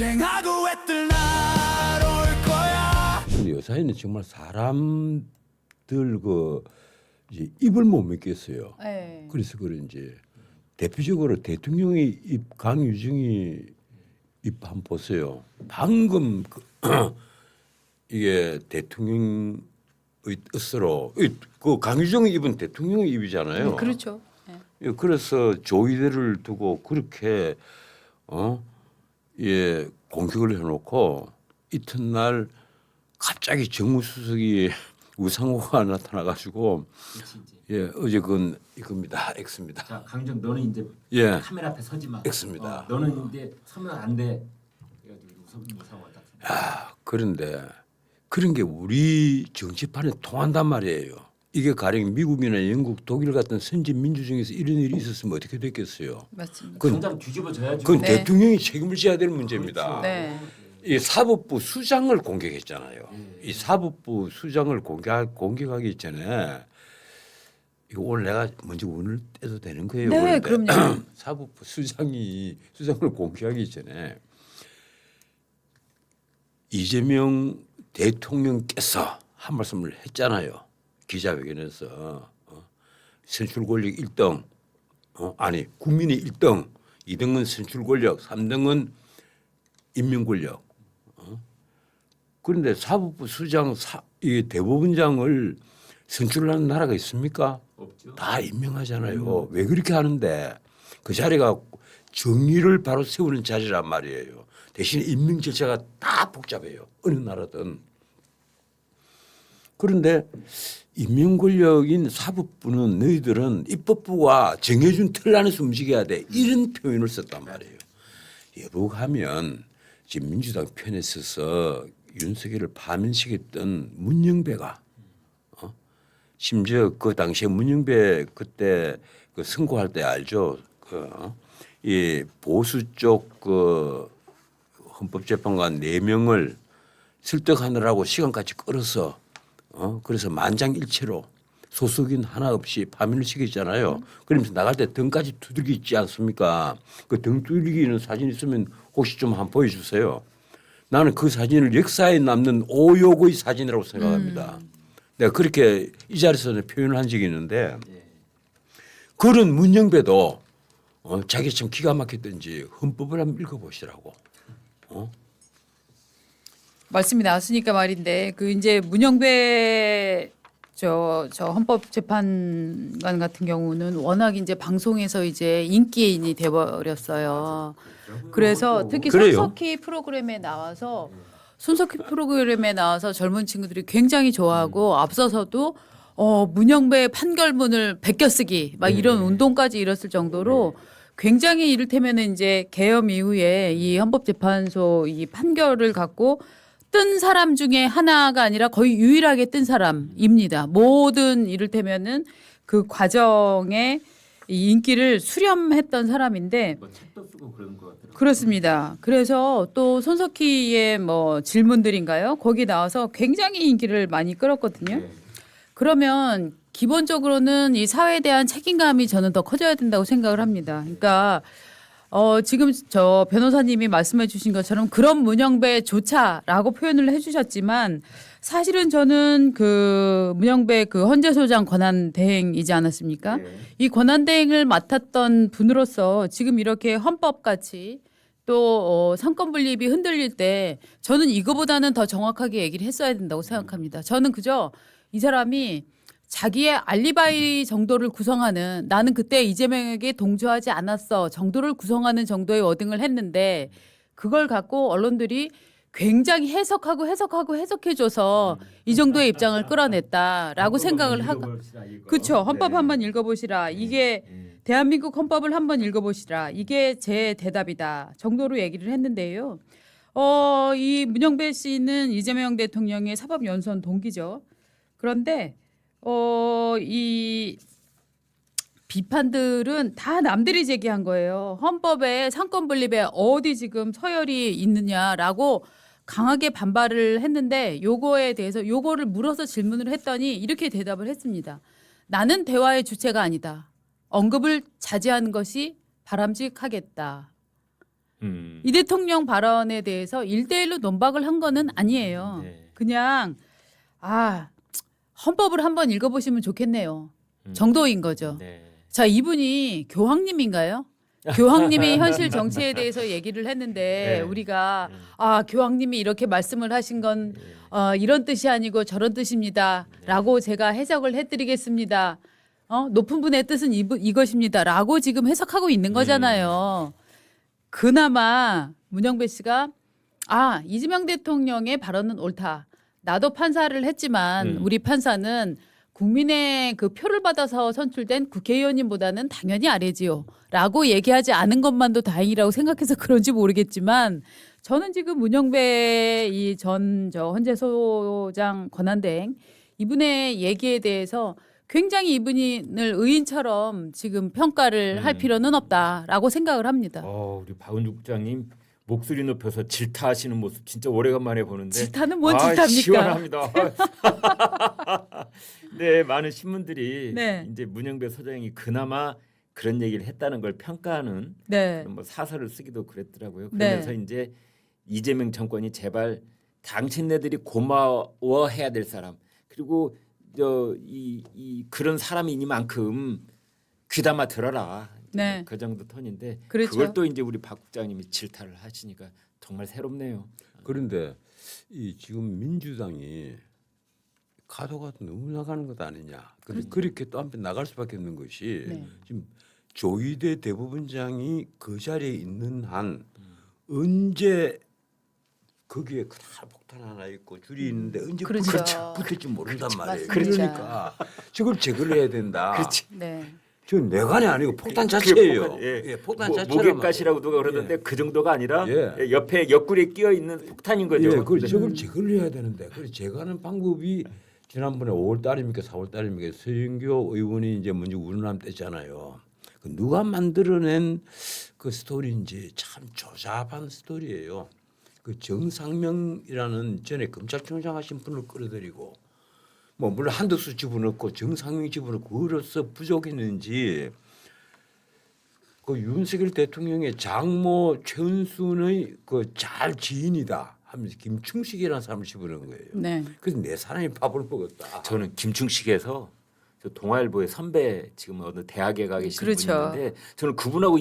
투쟁하고 애들 날 올 거야. 근데 요사이는 정말 사람들 그 이제 입을 못 믿겠어요. 네. 그래서 그런지 대표적으로 대통령의 입 강유정이 입 한번 보세요. 방금 이게 대통령의 뜻으로 그 강유정의 입은 대통령의 입이잖아요. 그렇죠. 네. 예, 그래서 조의대를 두고 그렇게 예, 공격을 해놓고 이튿날 갑자기 정무수석이 우상호가 나타나가지고 예, 어제 그건 이겁니다. X입니다. 자, 강정 너는 이제 예. 카메라 앞에 서지 마. X입니다. 너는 이제 서면 안 돼. 그래가지고 우상호가 딱. 그런데 그런 게 우리 정치판에 통한단 말이에요. 이게 가령 미국이나 영국, 독일 같은 선진 민주주의에서 이런 일이 있었으면 어떻게 됐겠어요? 맞습니다. 그건, 당장 뒤집어져야죠. 그건 네. 대통령이 책임을 져야 될 문제입니다. 네. 이 사법부 수장을 공격했잖아요. 이 사법부 수장을 공격하기 전에 이거 오늘 내가 먼저 운을 떼도 되는 거예요. 네, 그런데 그럼요. 사법부 수장을 공격하기 전에 이재명 대통령께서 한 말씀을 했잖아요. 기자회견에서 선출 권력 1등, 아니 국민의 1등, 2등은 선출 권력, 3등은 임명 권력. 그런데 사법부 수장, 이 대법원장을 선출하는 나라가 있습니까? 없죠. 다 임명하잖아요. 왜 그렇게 하는데 그 자리가 정의를 바로 세우는 자리란 말이에요. 대신 임명 절차가 다 복잡해요. 어느 나라든. 그런데 임명 권력인 사법부는 너희들은 입법부가 정해준 틀 안에서 움직여야 돼. 이런 표현을 썼단 말이에요. 여보하면 지금 민주당 편에 서서 윤석열을 파면시켰던 문영배가 심지어 그 당시에 문영배 그때 그 선고할 때 알죠? 이 보수 쪽 그 헌법재판관 4명을 설득하느라고 시간까지 끌어서 그래서 만장일치로 소속인 하나 없이 파면을 시켰잖아요. 그러면서 나갈 때 등까지 두들기 있지 않습니까? 그 등 두들기는 사진 있으면 혹시 좀 한번 보여주세요. 나는 그 사진을 역사에 남는 오욕의 사진이라고 생각합니다. 내가 그렇게 이 자리에서 표현을 한 적이 있는데 그런 문영배도 자기 참 기가 막혔던지 헌법을 한번 읽어보시라고. 말씀이 나왔으니까 말인데 그 이제 문영배 저 헌법재판관 같은 경우는 워낙 이제 방송에서 이제 인기인이 돼버렸어요. 그래서 특히 그래요? 손석희 프로그램에 나와서 젊은 친구들이 굉장히 좋아하고 앞서서도 문영배 판결문을 베껴쓰기 막 이런 운동까지 일었을 정도로 굉장히 이를테면 이제 개엄 이후에 이 헌법재판소 이 판결을 갖고 뜬 사람 중에 하나가 아니라 거의 유일하게 뜬 사람입니다. 모든 이를테면은 그 과정에 이 인기를 수렴했던 사람인데 뭐 책도 쓰고 그런 것 같더라고요. 그렇습니다. 그래서 또 손석희의 뭐 질문들인가요? 거기 나와서 굉장히 인기를 많이 끌었거든요. 네. 그러면 기본적으로는 이 사회에 대한 책임감이 저는 더 커져야 된다고 생각을 합니다. 그러니까 지금 저 변호사님이 말씀해 주신 것처럼 그런 문영배조차라고 표현을 해 주셨지만 사실은 저는 그 문영배 그 헌재소장 권한대행이지 않았습니까? 네. 이 권한대행을 맡았던 분으로서 지금 이렇게 헌법같이 또 상권분립이 흔들릴 때 저는 이거보다는 더 정확하게 얘기를 했어야 된다고 생각합니다. 저는 그저 이 사람이 자기의 알리바이 정도를 구성하는 나는 그때 이재명에게 동조하지 않았어 정도를 구성하는 정도의 워딩을 했는데 그걸 갖고 언론들이 굉장히 해석해줘서 이 정도의 입장을 끌어냈다라고 생각을 하고 그렇죠. 헌법 한번 읽어보시라. 이게 대한민국 헌법을 한번 읽어보시라. 이게 제 대답이다 정도로 얘기를 했는데요. 이 문영배 씨는 이재명 대통령의 사법연수원 동기죠. 그런데 이 비판들은 다 남들이 제기한 거예요. 헌법에 상권분립에 어디 지금 서열이 있느냐라고 강하게 반발을 했는데 요거에 대해서 요거를 물어서 질문을 했더니 이렇게 대답을 했습니다. 나는 대화의 주체가 아니다. 언급을 자제하는 것이 바람직하겠다. 이 대통령 발언에 대해서 1대1로 논박을 한 거는 아니에요. 네. 그냥 헌법을 한번 읽어보시면 좋겠네요. 정도인 거죠. 네. 자, 이분이 교황님인가요? 교황님이 현실 정치에 대해서 얘기를 했는데 네. 우리가 교황님이 이렇게 말씀을 하신 건 이런 뜻이 아니고 저런 뜻입니다라고 제가 해석을 해드리겠습니다. 높은 분의 뜻은 이것입니다라고 지금 해석하고 있는 거잖아요. 그나마 문영배 씨가 이재명 대통령의 발언은 옳다. 나도 판사를 했지만 우리 판사는 국민의 그 표를 받아서 선출된 국회의원님보다는 당연히 아래지요. 라고 얘기하지 않은 것만도 다행이라고 생각해서 그런지 모르겠지만 저는 지금 문영배 이 전 헌재소장 권한대행 이분의 얘기에 대해서 굉장히 이분을 의인처럼 지금 평가를 할 필요는 없다라고 생각을 합니다. 우리 박은주 국장님 목소리 높여서 질타하시는 모습 진짜 오래간만에 보는데 질타는 뭔 질타입니까? 시원합니다. 네, 많은 신문들이 네. 이제 문영배 소장이 그나마 그런 얘기를 했다는 걸 평가하는 네. 그런 뭐 사설을 쓰기도 그랬더라고요. 네. 그러면서 이제 이재명 정권이 제발 당신네들이 고마워해야 될 사람 그리고 그런 사람이니만큼 귀담아 들어라. 네. 그 정도 톤인데 그렇죠. 그걸 또 이제 우리 박 국장님이 질타를 하시니까 정말 새롭네요. 그런데 이 지금 민주당이 가도가 너무 나가는 것 아니냐. 근데 그렇게 또 한편 나갈 수밖에 없는 것이 네. 지금 조희대 대법원장이 그 자리에 있는 한 언제 거기에 큰 폭탄 하나 있고 줄이 있는데 언제 그렇죠. 붙을지 모른단 말이에요. 맞습니다. 그러니까 저걸 제거를 해야 된다. 그렇지. 네. 저 내관이 아니고 폭탄 자체예요. 폭탄, 예. 예, 폭탄 자체라고. 목액가시라고 누가 그러던데 그 정도가 아니라 예. 옆에 옆구리에 끼어 있는 폭탄인 거죠. 예, 그 저걸 제거를 해야 되는데 그 제거하는 방법이 지난번에 5월 달입니까 4월 달입니까 서영교 의원이 이제 먼저 우르남 뗐잖아요. 그 누가 만들어낸 그 스토리인지 참 조잡한 스토리예요. 그 정상명이라는 전에 검찰총장 하신 분을 끌어들이고 뭐 물론 한덕수 집어넣고 정상명 집어넣고 그로서 부족했는지 그 윤석열 대통령의 장모 최은순의 그 잘 지인이다 하면서 김충식이라는 사람을 집어넣은 거예요. 네. 그래서 내 사람이 밥을 먹었다. 저는 김충식에서 저 동아일보의 선배 지금 어느 대학에 가 계신 그렇죠. 분인데 저는 그분하고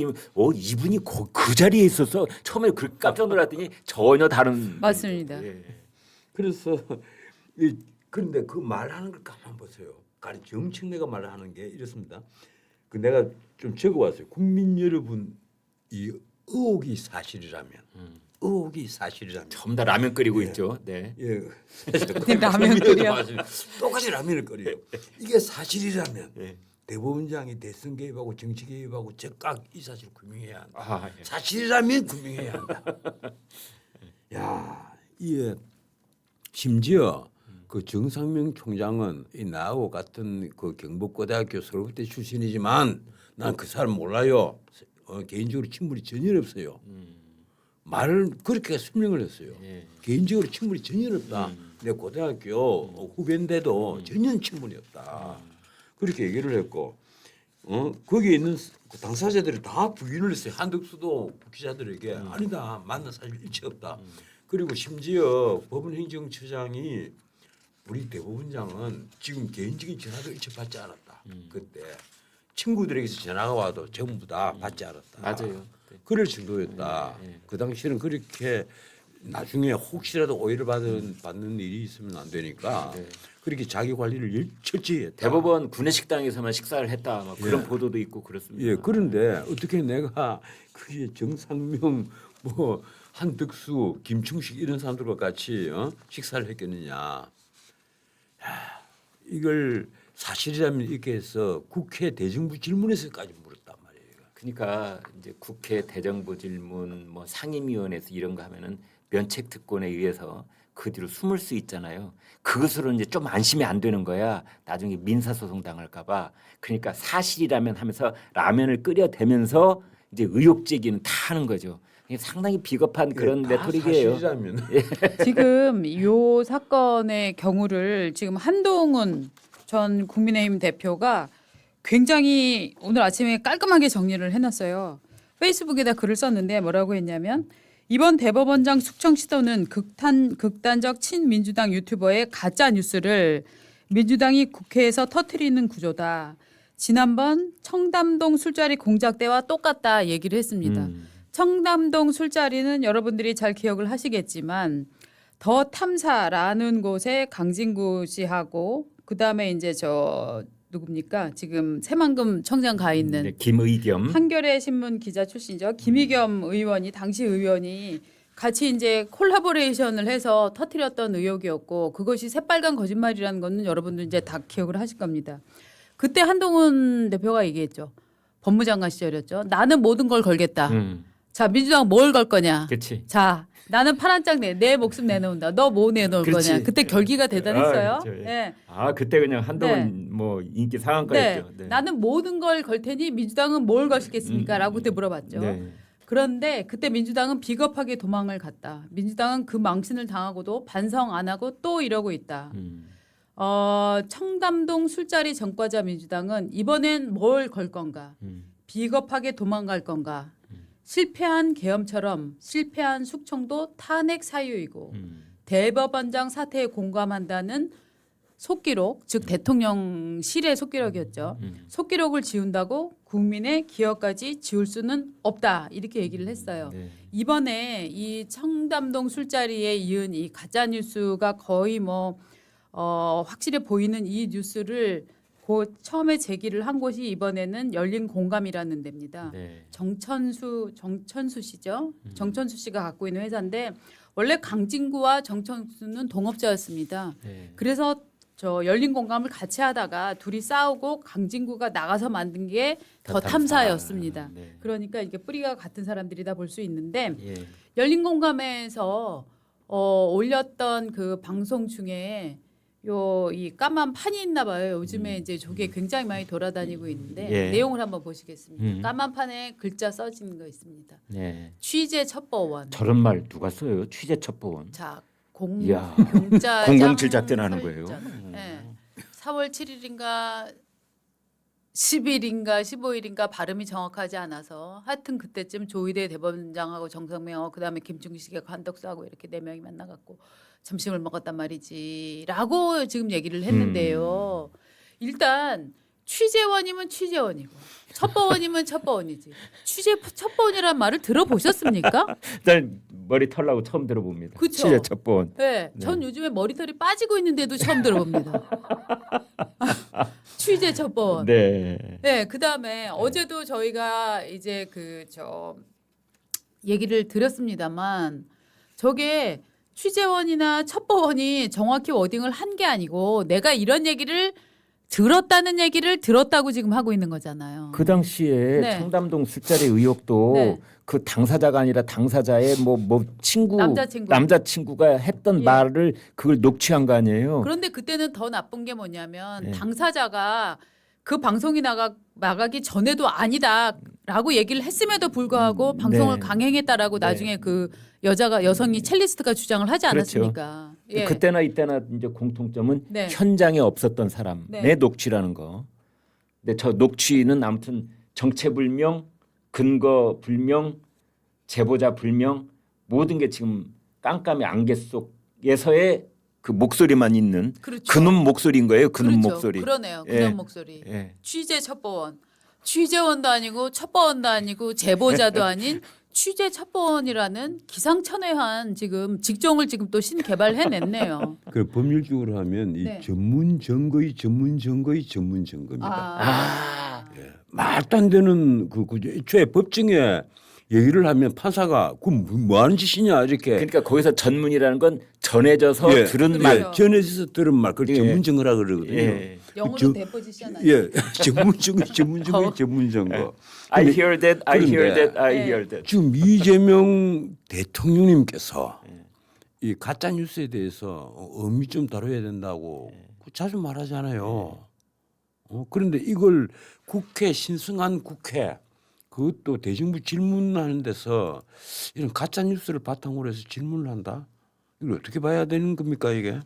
이분이 그 자리에 있어서 처음에 그렇게 깜짝 놀랐더니 전혀 다른 맞습니다. 분이죠. 예. 그래서 그런데 그 말하는 걸 가만 보세요. 가령 정청래가 말하는 게 이렇습니다. 그 내가 좀 적어왔어요. 국민 여러분 이 의혹이 사실이라면 의혹이 사실이라면 전부 다 라면 끓이고 있죠. 네. 예. 라면 끓여. 똑같이 라면을 끓여요. 이게 사실이라면 예. 대법원장이 대선 개입하고 정치 개입하고 즉각 이 사실을 규명해야 한다. 예. 사실이라면 규명해야 한다. 야, 이게 심지어 그 정상명 총장은 이 나하고 같은 그 경북고등학교 서울대 출신이지만 난 그 사람 몰라요. 개인적으로 친분이 전혀 없어요. 말을 그렇게 설명을 했어요. 예. 개인적으로 친분이 전혀 없다. 내 고등학교 후배인데도 전혀 친분이 없다. 그렇게 얘기를 했고, 거기에 있는 그 당사자들이 다 부인을 했어요. 한덕수도 기자들에게 아니다, 맞는 사실 일치 없다. 그리고 심지어 법원행정처장이 우리 대법원장은 지금 개인적인 전화도 일체 받지 않았다. 그때 친구들에게서 전화가 와도 전부 다 받지 않았다. 맞아요. 그럴 정도였다. 그 당시에는 그렇게 나중에 혹시라도 오해를 받는 일이 있으면 안 되니까 그렇게 자기 관리를 철저히 했다. 대법원 구내식당에서만 식사를 했다. 막 그런 보도도 있고 그렇습니다. 예, 그런데 어떻게 내가 그게 정상명 뭐 한덕수, 김충식 이런 사람들과 같이 식사를 했겠느냐. 야, 이걸 사실이라면 이렇게 해서 국회 대정부 질문에서까지 물었단 말이에요. 그러니까 이제 국회 대정부 질문 뭐 상임위원회에서 이런 거 하면은 면책 특권에 의해서 그 뒤로 숨을 수 있잖아요. 그것으로 이제 좀 안심이 안 되는 거야. 나중에 민사소송 당할까봐. 그러니까 사실이라면 하면서 라면을 끓여대면서 이제 의혹 제기는 다 하는 거죠. 이게 상당히 비겁한 그런 다 레토릭이에요. 사실이라면 지금 이 사건의 경우를 지금 한동훈 전 국민의힘 대표가 굉장히 오늘 아침에 깔끔하게 정리를 해놨어요. 페이스북에다 글을 썼는데 뭐라고 했냐면 이번 대법원장 숙청 시도는 극단적 친민주당 유튜버의 가짜 뉴스를 민주당이 국회에서 터뜨리는 구조다. 지난번 청담동 술자리 공작 때와 똑같다 얘기를 했습니다. 청담동 술자리는 여러분들이 잘 기억을 하시겠지만 더 탐사라는 곳에 강진구 씨하고 그다음에 이제 저 누굽니까? 지금 새만금 청장 가 있는 네, 김의겸 한겨레 신문 기자 출신이죠. 김의겸 의원이 당시 의원이 같이 이제 콜라보레이션을 해서 터뜨렸던 의혹이었고 그것이 새빨간 거짓말이라는 거는 여러분들 이제 다 기억을 하실 겁니다. 그때 한동훈 대표가 얘기했죠. 법무장관 시절이었죠. 나는 모든 걸 걸겠다. 자 민주당 뭘 걸 거냐. 그렇지. 자 나는 파란 장 내 목숨 내놓는다. 너 뭐 내놓을 그렇지. 거냐. 그때 결기가 대단했어요. 아, 그렇죠. 네. 아 그때 그냥 한동훈 뭐 인기 상한가였죠. 네. 나는 모든 걸 걸 테니 민주당은 뭘 것이겠습니까? 라고 그때 물어봤죠. 네. 그런데 그때 민주당은 비겁하게 도망을 갔다. 민주당은 그 망신을 당하고도 반성 안 하고 또 이러고 있다. 청담동 술자리 전과자 민주당은 이번엔 뭘 걸 건가? 비겁하게 도망갈 건가? 실패한 계엄처럼 실패한 숙청도 탄핵 사유이고 대법원장 사태에 공감한다는 속기록, 즉 대통령실의 속기록이었죠. 속기록을 지운다고 국민의 기억까지 지울 수는 없다. 이렇게 얘기를 했어요. 네. 이번에 이 청담동 술자리에 이은 이 가짜 뉴스가 거의 뭐 확실해 보이는 이 뉴스를 곧 처음에 제기를 한 곳이 이번에는 열린 공감이라는 데입니다. 네. 정천수 씨죠. 정천수 씨가 갖고 있는 회사인데 원래 강진구와 정천수는 동업자였습니다. 네. 그래서 저 열린 공감을 같이 하다가 둘이 싸우고 강진구가 나가서 만든 게 더 탐사였습니다. 네. 그러니까 이게 뿌리가 같은 사람들이다 볼 수 있는데 예. 열린 공감에서 올렸던 그 방송 중에 이 까만 판이 있나 봐요. 요즘에 이제 저게 굉장히 많이 돌아다니고 있는데 예. 내용을 한번 보시겠습니다. 까만 판에 글자 써진 거 있습니다. 네. 취재 첩보원. 저런 말 누가 써요? 취재 첩보원. 자, 이야. 공자 007 작전하는 거예요. 네. 4월 7일인가 10일인가 15일인가 발음이 정확하지 않아서 하여튼 그때쯤 조희대 대법원장하고 정성명 그다음에 김충식하고 한덕수하고 이렇게 네 명이 만나갖고 점심을 먹었단 말이지라고 지금 얘기를 했는데요. 일단 취재원이면 취재원이고 첩보원이면 첩보원이지. 첩보원이란 말을 들어보셨습니까? 일단 머리 털라고 처음 들어봅니다. 그쵸? 취재 첩보원. 네, 전 요즘에 머리털이 빠지고 있는데도 처음 들어봅니다. 취재 첩보원. 네. 네, 그다음에 어제도 저희가 이제 얘기를 드렸습니다만 저게 취재원이나 첩보원이 정확히 워딩을 한 게 아니고 내가 이런 얘기를 들었다는 얘기를 들었다고 지금 하고 있는 거잖아요. 그 당시에 네. 청담동 술자리 의혹도 네. 그 당사자가 아니라 당사자의 뭐 친구 남자친구가 했던 예. 말을 그걸 녹취한 거 아니에요? 그런데 그때는 더 나쁜 게 뭐냐면 네. 당사자가 그 방송이 나가기 전에도 아니다라고 얘기를 했음에도 불구하고 방송을 네. 강행했다라고 네. 나중에 그 여성이 첼리스트가 주장을 하지 그렇죠. 않았습니까? 예. 그때나 이때나 이제 공통점은 네. 현장에 없었던 사람의 네. 녹취라는 거. 근데 저 녹취는 아무튼 정체불명, 근거불명, 제보자 불명 모든 게 지금 깜깜이 안개 속에서의 그 목소리만 있는 그렇죠. 그놈 목소리인 거예요. 그놈 그렇죠. 목소리. 그러네요. 예. 그런 목소리. 예. 취재 첩보원. 취재원도 아니고 첩보원도 아니고 제보자도 아닌 취재 첩보원이라는 기상천외한 지금 직종을 지금 또 신개발해냈네요. 그 법률적으로 하면 이 네. 전문 증거의 전문 증거입니다. 아. 예. 말도 안 되는 애초에 법정에 얘기를 하면 판사가 뭐 하는 짓이냐 이렇게. 그러니까 거기서 전문이라는 건 전해져서 예. 들은 그렇죠. 말. 전에서 들은 말 그걸 예. 전문 증거라 그러거든요. 예. 영어로 대포지션 예, 전문 증거의 전문 증거. I hear that. I hear 그런데 that. I 네. hear that. 지금 이재명 대통령님께서 이 가짜 뉴스에 대해서 엄히 좀 다뤄야 된다고 자주 말하잖아요. 그런데 이걸 국회 신성한 국회 그것도 대정부 질문하는 데서 이런 가짜 뉴스를 바탕으로 해서 질문을 한다. 이걸 어떻게 봐야 되는 겁니까 이게?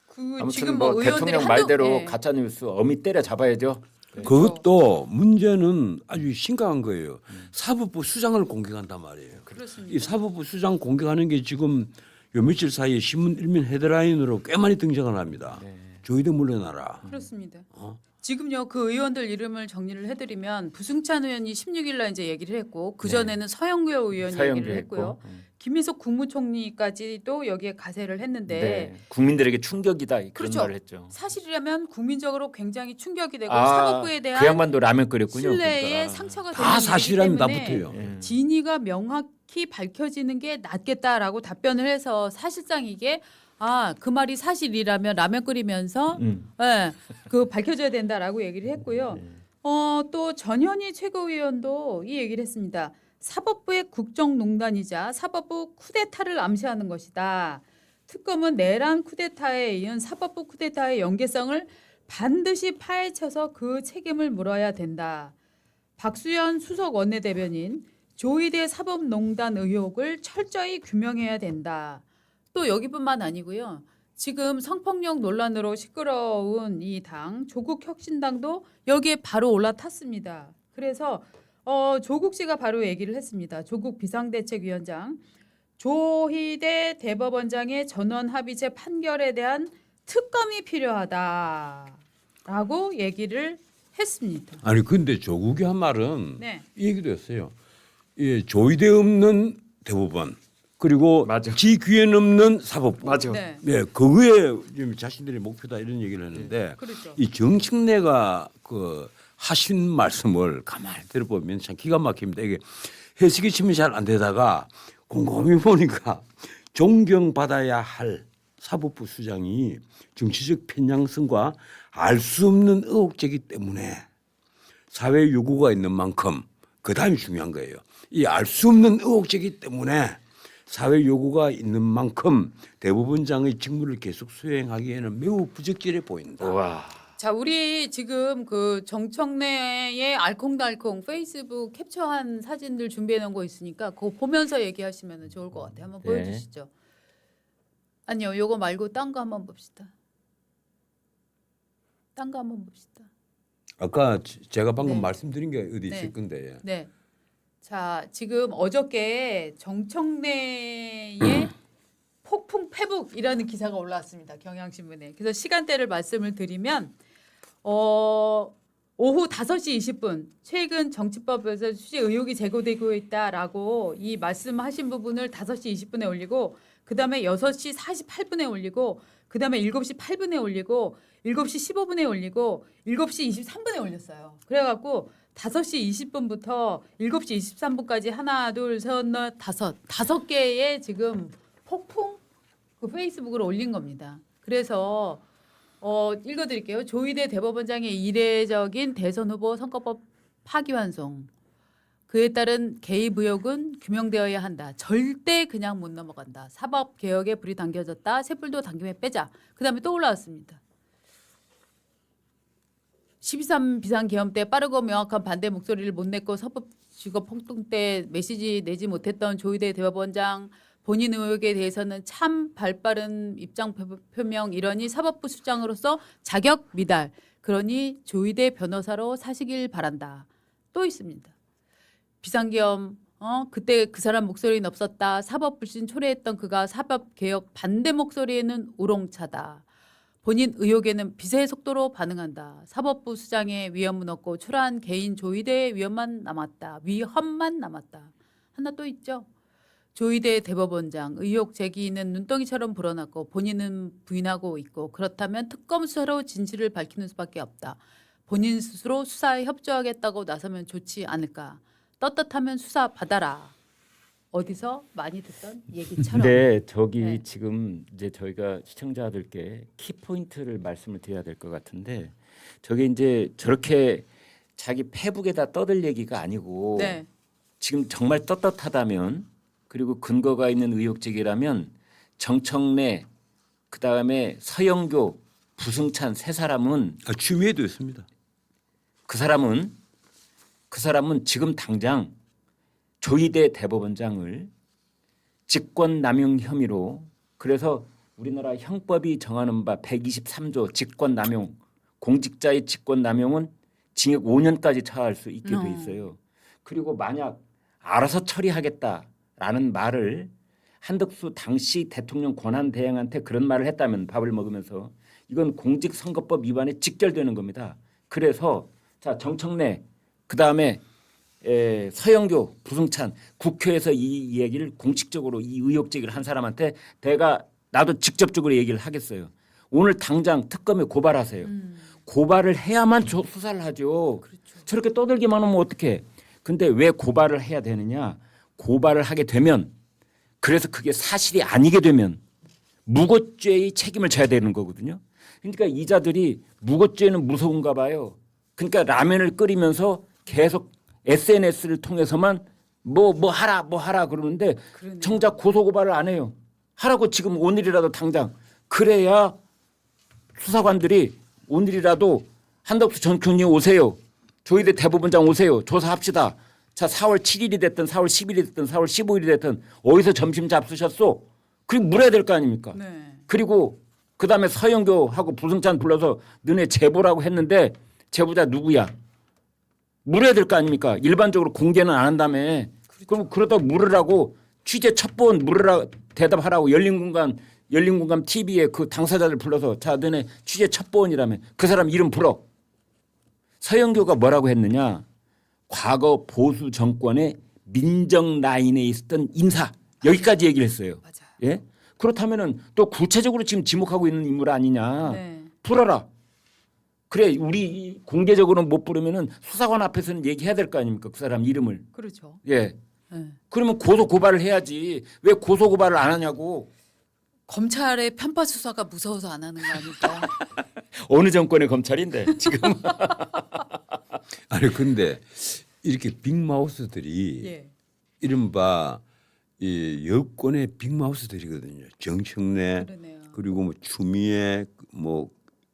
그 아무튼 지금 뭐 의원들이 대통령 말대로 예. 가짜 뉴스 어미 때려 잡아야죠. 그것도 문제는 아주 심각한 거예요. 사법부 수장을 공격한단 말이에요. 그렇습니다. 이 사법부 수장 공격하는 게 지금 요 며칠 사이에 신문 일면 헤드라인으로 꽤 많이 등장을 합니다. 조이대 물러나라. 그렇습니다. 어? 지금요 그 의원들 이름을 정리를 해드리면 부승찬 의원이 16일날 이제 얘기를 했고 그 전에는 서영교 의원이 서영교 얘기를 했고요. 했고. 김민석 국무총리까지도 여기에 가세를 했는데 국민들에게 충격이다 그런 그렇죠. 말을 했죠. 사실이라면 국민적으로 굉장히 충격이 되고 아, 사법부에 대한 그 양반도 라면 끓였군요. 신뢰에 그러니까. 상처가 되는 다 일이기 사실이라면 다 때문에 붙어요. 예. 진위가 명확히 밝혀지는 게 낫겠다라고 답변을 해서 사실상 이게 그 말이 사실이라면 라면 끓이면서 그 밝혀져야 된다라고 얘기를 했고요. 또 전현희 최고위원도 이 얘기를 했습니다. 사법부의 국정농단이자 사법부 쿠데타를 암시하는 것이다. 특검은 내란 쿠데타에 이은 사법부 쿠데타의 연계성을 반드시 파헤쳐서 그 책임을 물어야 된다. 박수현 수석 원내대변인 조이대 사법농단 의혹을 철저히 규명해야 된다. 또 여기뿐만 아니고요. 지금 성폭력 논란으로 시끄러운 이 당 조국혁신당도 여기에 바로 올라탔습니다. 그래서 조국 씨가 바로 얘기를 했습니다. 조국 비상대책위원장 조희대 대법원장의 전원 합의체 판결에 대한 특검이 필요하다라고 얘기를 했습니다. 아니 근데 조국이 한 말은 네. 이 얘기도 했어요. 예, 조이대 없는 대법원 그리고 맞아. 지 귀엔 없는 사법부. 맞아. 네. 네, 그거에 지금 자신들의 목표다 이런 얘기를 했는데 그렇죠. 이 정책내가 그 하신 말씀을 가만히 들어보면 참 기가 막힙니다. 이게 해석이 치면 잘 안 되다가 곰곰이 보니까 존경받아야 할 사법부 수장이 정치적 편향성과 알 수 없는 의혹제기 때문에 사회 요구가 있는 만큼 그다음이 중요한 거예요. 이 알 수 없는 의혹제기 때문에 사회 요구가 있는 만큼 대법원장의 직무를 계속 수행하기에는 매우 부적절해 보인다. 와. 자, 우리 지금 그 정청래의 알콩달콩 페이스북 캡처한 사진들 준비해 놓은 거 있으니까 그거 보면서 얘기하시면 좋을 것 같아요. 한번 네. 보여주시죠. 아니요, 요거 말고 딴 거 한번 봅시다. 딴 거 한번 봅시다. 아까 제가 방금 네. 말씀드린 게 어디 네. 있을 건데. 네. 자, 지금 어저께 정청래의 폭풍 페북이라는 기사가 올라왔습니다. 경향신문에. 그래서 시간대를 말씀을 드리면 오후 5시 20분 최근 정치법에서 취재 의혹이 제기되고 있다라고 이 말씀하신 부분을 5시 20분에 올리고 그다음에 6시 48분에 올리고 그다음에 7시 8분에 올리고 7시 15분에 올리고 7시 23분에 올렸어요. 그래갖고 5시 20분부터 7시 23분까지 하나, 둘, 셋, 넷, 다섯 개의 지금 폭풍 그 페이스북으로 올린 겁니다. 그래서 읽어드릴게요. 조희대 대법원장의 이례적인 대선 후보 선거법 파기환송. 그에 따른 개입 의혹은 규명되어야 한다. 절대 그냥 못 넘어간다. 사법 개혁에 불이 당겨졌다. 촛불도 당김에 빼자. 그다음에 또 올라왔습니다. 12.3 비상계엄 때 빠르고 명확한 반대 목소리를 못 냈고 사법직업 폭동 때 메시지 내지 못했던 조희대 대법원장 본인 의혹에 대해서는 참 발빠른 입장 표명 이러니 사법부 수장으로서 자격 미달. 그러니 조희대 변호사로 사시길 바란다. 또 있습니다. 비상계엄 그때 그 사람 목소리는 없었다. 사법 불신 초래했던 그가 사법 개혁 반대 목소리에는 우롱차다. 본인 의혹에는 빛의 속도로 반응한다. 사법부 수장의 위험은 없고 초라한 개인 조희대의 위험만 남았다. 위험만 남았다. 하나 또 있죠. 조희대 대법원장 의혹 제기는 눈덩이처럼 불어났고 본인은 부인하고 있고 그렇다면 특검 수사로 진실을 밝히는 수밖에 없다. 본인 스스로 수사에 협조하겠다고 나서면 좋지 않을까. 떳떳하면 수사 받아라. 어디서 많이 듣던 얘기처럼. 근데 저기 네. 지금 이제 저희가 시청자들께 키 포인트를 말씀을 드려야 될 것 같은데 저게 이제 저렇게 자기 페북에다 떠들 얘기가 아니고 네. 지금 정말 떳떳하다면 그리고 근거가 있는 의혹 제기라면 정청래 그다음에 서영교 부승찬 세 사람은 추미애도 있습니다. 그 사람은 지금 당장 조희대 대법원장을 직권남용 혐의로 그래서 우리나라 형법이 정하는 바 123조 직권남용 공직자의 직권남용은 징역 5년까지 처할 수 있게 돼 있어요. 그리고 만약 알아서 처리하겠다라는 말을 한덕수 당시 대통령 권한 대행한테 그런 말을 했다면 밥을 먹으면서 이건 공직선거법 위반에 직결되는 겁니다. 그래서 자 정청래 그다음에 서영교, 부승찬 국회에서 이 얘기를 공식적으로 이 의혹 제기를 한 사람한테 내가 나도 직접적으로 얘기를 하겠어요. 오늘 당장 특검에 고발하세요. 고발을 해야만 수사를 하죠. 그렇죠. 저렇게 떠들기만 하면 어떡해. 근데 왜 고발을 해야 되느냐. 고발을 하게 되면 그래서 그게 사실이 아니게 되면 무고죄의 책임을 져야 되는 거거든요. 그러니까 이자들이 무고죄는 무서운가 봐요. 그러니까 라면을 끓이면서 계속 SNS를 통해서만 뭐 하라 그러는데 그러네요. 정작 고소고발을 안 해요. 하라고 지금 오늘이라도 당장. 그래야 수사관들이 오늘이라도 한덕수 전 총리 오세요. 조희대 대법원장 오세요. 조사합시다. 자 4월 7일이 됐든 4월 10일이 됐든 4월 15일이 됐든 어디서 점심 잡수셨소? 그리고 물어야 될 거 아닙니까? 네. 그리고 그다음에 서영교하고 부승찬 불러서 너네 제보라고 했는데 제보자 누구야? 물어야 될 거 아닙니까? 일반적으로 공개는 안 한다며. 그럼 그러다 물으라고 취재 첩보원 물으라 대답하라고 열린공감 TV에 그 당사자들 불러서 자 너네 취재 첩보원이라며 그 사람 이름 불어. 서영교가 뭐라고 했느냐? 과거 보수 정권의 민정 라인에 있었던 인사 여기까지 얘기를 했어요. 맞아요. 예? 그렇다면은 또 구체적으로 지금 지목하고 있는 인물 아니냐? 네. 풀어라. 그래 우리 공개적으로는 못 부르면은 수사관 앞에서는 얘기해야 될 거 아닙니까? 그 사람 이름을. 그렇죠. 예. 네. 그러면 고소 고발을 해야지. 왜 고소 고발을 안 하냐고. 검찰의 편파 수사가 무서워서 안 하는 거 아닐까? 어느 정권의 검찰인데 지금. 아니 근데 이렇게 빅마우스들이 예. 이른바 이 여권의 빅마우스들이거든요. 정청래 그러네요. 그리고 뭐 추미애 뭐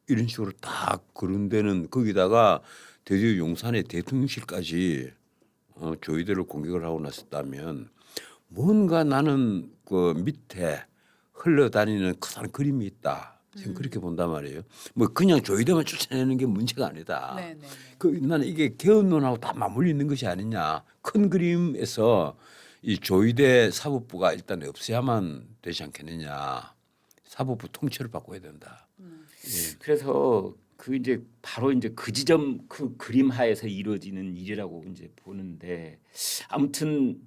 이런 식으로 다 그런 데는 거기다가 대전 용산의 대통령실까지 조이대를 공격을 하고 났었다면 뭔가 나는 그 밑에 흘러다니는 커다란 그림이 있다. 저는 그렇게 본단 말이에요. 뭐 그냥 조이대만 쫓아내는 게 문제가 아니다. 네, 네. 그 나는 이게 개헌론하고 다 맞물려 있는 것이 아니냐. 큰 그림에서 이 조이대 사법부가 일단 없애야만 되지 않겠느냐. 사법부 통째를 바꿔야 된다. 그래서 그 이제 바로 이제 그 지점 그 그림 하에서 이루어지는 일이라고 이제 보는데 아무튼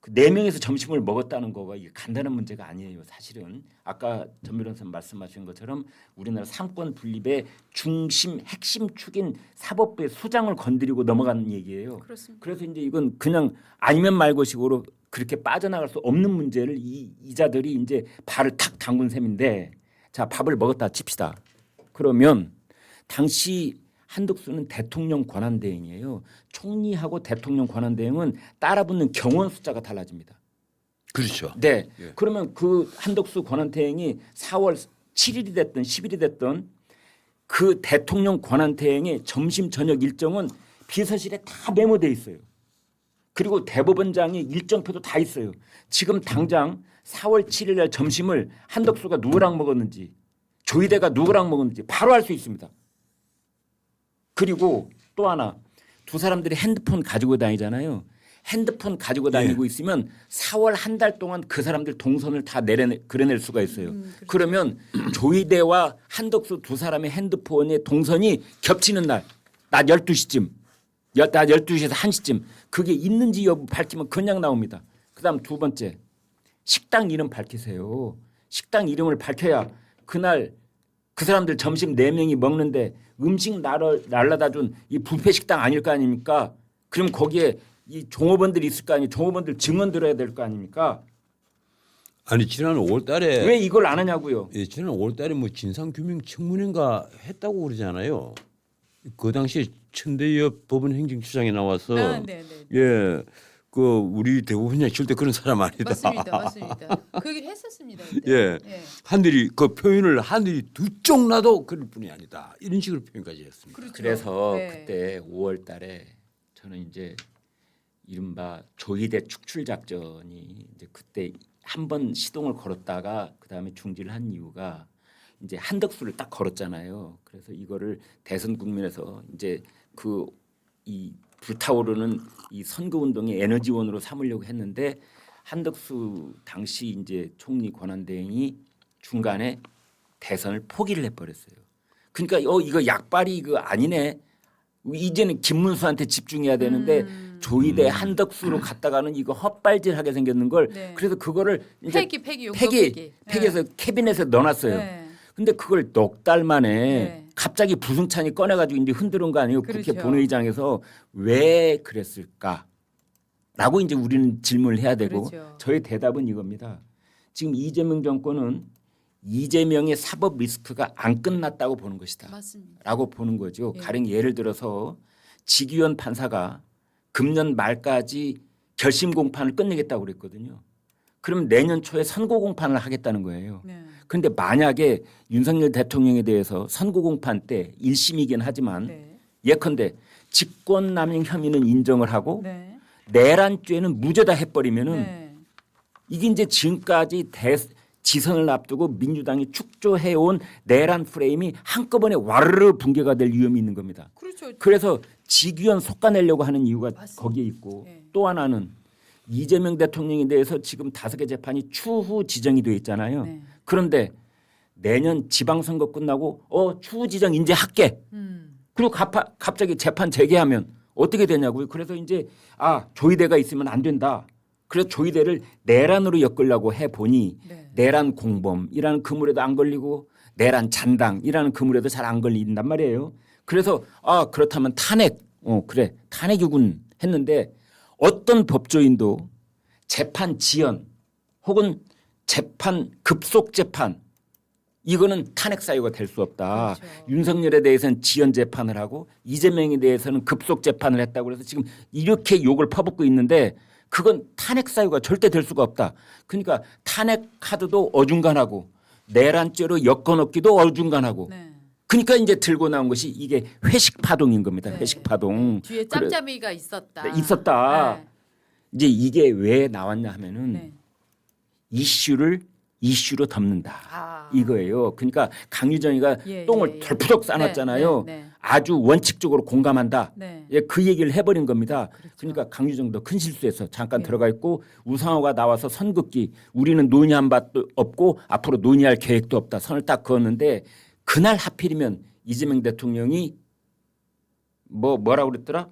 그 4명에서 점심을 먹었다는 거가 이게 간단한 문제가 아니에요. 사실은 아까 전 변호사님 말씀하신 것처럼 우리나라 삼권 분립의 중심 핵심 축인 사법부의 수장을 건드리고 넘어간 얘기예요. 그렇습니다. 그래서 이제 이건 그냥 아니면 말고식으로 그렇게 빠져나갈 수 없는 문제를 이자들이 이제 발을 탁 담근 셈인데 자 밥을 먹었다 칩시다. 그러면 당시 한덕수는 대통령 권한대행이에요. 총리하고 대통령 권한대행은 따라붙는 경원 숫자가 달라집니다. 그렇죠. 네. 예. 그러면 그 한덕수 권한대행이 4월 7일이 됐든 10일이 됐든 그 대통령 권한대행의 점심 저녁 일정은 비서실에 다 메모돼 있어요. 그리고 대법원장의 일정표도 다 있어요. 지금 당장 4월 7일 날 점심을 한덕수가 누구랑 먹었는지 조희대가 누구랑 먹었는지 바로 알 수 있습니다. 그리고 또 하나 두 사람들이 핸드폰 가지고 다니잖아요. 핸드폰 가지고 다니고 있으면 4월 한 달 동안 그 사람들 동선을 다 그려낼 수가 있어요. 그렇죠. 그러면 조희대와 한덕수 두 사람의 핸드폰의 동선이 겹치는 날 낮 12시쯤 낮 12시에서 1시쯤 그게 있는지 여부 밝히면 그냥 나옵니다. 그다음 두 번째 식당 이름 밝히세요. 식당 이름을 밝혀야 그날 그 사람들 점심 4명이 먹는데 음식 날라다 준 이 뷔페 식당 아닐 거 아닙니까? 그럼 거기에 이 종업원들이 있을 거 아니에요. 종업원들 증언 들어야 될 거 아닙니까? 아니 지난 5월달에 왜 이걸 안 하냐고요. 예, 지난 5월달에 뭐 진상규명 청문회인가 했다고 그러잖아요. 그 당시에 천대엽 법원행정처장이 나와서 아, 네, 네. 예, 그 우리 대법원장 절대 그런 사람 아니다. 맞습니다. 그 얘기를 했었습니다. 그때. 예. 하늘이 그 표현을 하늘이 두 쪽 나도 그럴 뿐이 아니다. 이런 식으로 표현까지 했습니다. 그렇죠. 그래서 네. 그때 5월 달에 저는 이제 이른바 조희대 축출 작전이 이제 그때 한 번 시동을 걸었다가 그다음에 중지를 한 이유가 이제 한덕수를 딱 걸었잖아요. 그래서 이거를 대선 국면에서 이제 이 불타오르는 이 선거 운동의 에너지원으로 삼으려고 했는데 한덕수 당시 이제 총리 권한대행이 중간에 대선을 포기를 해버렸어요. 그러니까 이거 약발이 이거 아니네. 이제는 김문수한테 집중해야 되는데 조이대 한덕수로 갔다가는 이거 헛발질하게 생겼는 걸 네. 그래서 그거를 이제 폐기해서 폐기해서 캐비넷에 넣어놨어요. 네. 근데 그걸 넉 달 만에 네. 갑자기 부승찬이 꺼내가지고 이제 흔드는 거 아니에요? 그렇죠. 국회 본회의장에서 왜 그랬을까? 라고 이제 우리는 질문을 해야 되고 그렇죠. 저의 대답은 이겁니다. 지금 이재명 정권은 이재명의 사법 리스크가 안 끝났다고 보는 것이다. 맞습니다. 라고 보는 거죠. 예. 가령 예를 들어서 지기현 판사가 금년 말까지 결심 공판을 끝내겠다고 그랬거든요. 그럼 내년 초에 선고 공판을 하겠다는 거예요. 네. 그런데 만약에 윤석열 대통령에 대해서 선고 공판 때 1심이긴 하지만 네. 예컨대 직권남용 혐의는 인정을 하고 네. 내란죄는 무죄다 해버리면은 네. 이게 이제 지금까지 지선을 앞두고 민주당이 축조해온 내란 프레임이 한꺼번에 와르르 붕괴가 될 위험이 있는 겁니다. 그렇죠. 그래서 직위원 솎아내려고 하는 이유가 맞습니다. 거기에 있고 네. 또 하나는 이재명 대통령에 대해서 지금 5개 재판이 추후 지정이 돼 있잖아요. 네. 그런데 내년 지방선거 끝나고 추후 지정 이제 할게. 그리고 갑자기 재판 재개하면 어떻게 되냐고요. 그래서 이제 조이대가 있으면 안 된다. 그래서 조이대를 내란으로 엮으려고 해보니 네. 내란 공범이라는 그물에도 안 걸리고 내란 잔당이라는 그물에도 잘 안 걸린단 말이에요. 그래서 그렇다면 탄핵 탄핵이군 했는데 어떤 법조인도 재판 지연 혹은 재판 급속 재판 이거는 탄핵 사유가 될 수 없다. 그렇죠. 윤석열에 대해서는 지연 재판을 하고 이재명에 대해서는 급속 재판을 했다고 그래서 지금 이렇게 욕을 퍼붓고 있는데 그건 탄핵 사유가 절대 될 수가 없다. 그러니까 탄핵 카드도 어중간하고 내란죄로 엮어놓기도 어중간하고 네. 그러니까 이제 들고 나온 것이 이게 회식 파동인 겁니다. 네. 회식 파동. 뒤에 짬짬이가 있었다. 있었다. 네. 이제 이게 왜 나왔냐 하면은 네. 이슈로 덮는다. 이거예요. 그러니까 강유정이가 예, 똥을 예, 예. 덜푸덕 싸놨잖아요. 네, 네, 네. 아주 원칙적으로 공감한다. 네. 예, 그 얘기를 해버린 겁니다. 그렇죠. 그러니까 강유정도 큰 실수해서 잠깐 네. 들어가 있고 우상호가 나와서 선긋기 우리는 논의한 바도 없고 앞으로 논의할 계획도 없다. 선을 딱 그었는데 그날 하필이면 이재명 대통령이 뭐라고 그랬더라?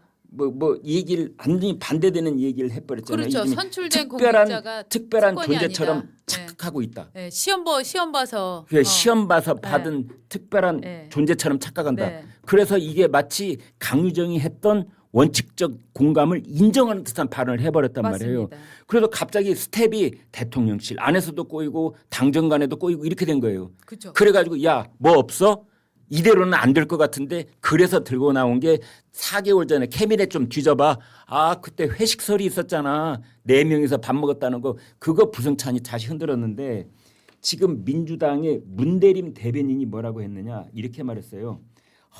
얘기를 완전히 반대되는 얘기를 해버렸잖아요. 그렇죠. 이재명이 선출된 공직자가 특별한 특권이 존재처럼 아니다. 착각하고 있다. 네. 시험 봐서 시험 봐서 받은 특별한 네. 존재처럼 착각한다. 네. 그래서 이게 마치 강유정이 했던 원칙적 공감을 인정하는 듯한 발언을 해버렸단 말이에요. 맞습니다. 그래서 갑자기 스텝이 대통령실 안에서도 꼬이고 당정간에도 꼬이고 이렇게 된 거예요. 그렇죠. 그래가지고 야 뭐 없어? 이대로는 안 될 것 같은데 그래서 들고 나온 게 4개월 전에 캐비넷 좀 뒤져봐. 그때 회식설이 있었잖아. 4명이서 밥 먹었다는 거. 그거 부승찬이 다시 흔들었는데 지금 민주당의 문대림 대변인이 뭐라고 했느냐 이렇게 말했어요.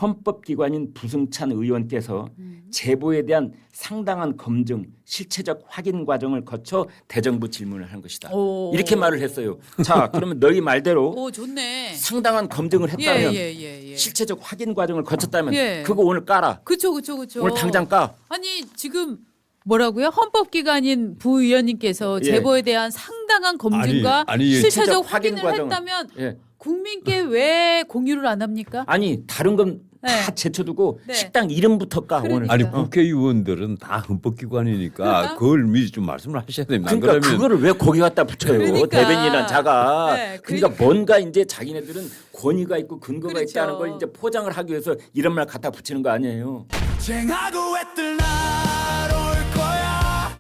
헌법기관인 부승찬 의원께서 제보에 대한 상당한 검증, 실체적 확인 과정을 거쳐 대정부 질문을 한 것이다. 오. 이렇게 말을 했어요. 자, 그러면 너희 말대로 오 좋네. 상당한 검증을 했다면 예. 실체적 확인 과정을 거쳤다면 예. 그거 오늘 까라. 그렇죠. 오늘 당장 까. 아니 지금 뭐라고요? 헌법기관인 부의원님께서 예. 제보에 대한 상당한 검증과 아니, 실체적 실체적 확인 확인을 과정. 했다면 예. 국민께 왜 공유를 안 합니까? 아니 다른 건 다 네. 제쳐두고 네. 식당 이름부터 까 오늘. 그러니까. 아니 국회의원들은 다 헌법기관이니까 그걸 미리 좀 말씀을 하셔야 됩니다. 안 그러니까 그러면 그거를 왜 거기 갖다 붙여요? 그러니까. 대변인이란 자가. 네, 그러니까 뭔가 이제 자기네들은 권위가 있고 근거가 그렇죠. 있다는 걸 이제 포장을 하기 위해서 이런 말 갖다 붙이는 거 아니에요? 쟁하고 애뜰 날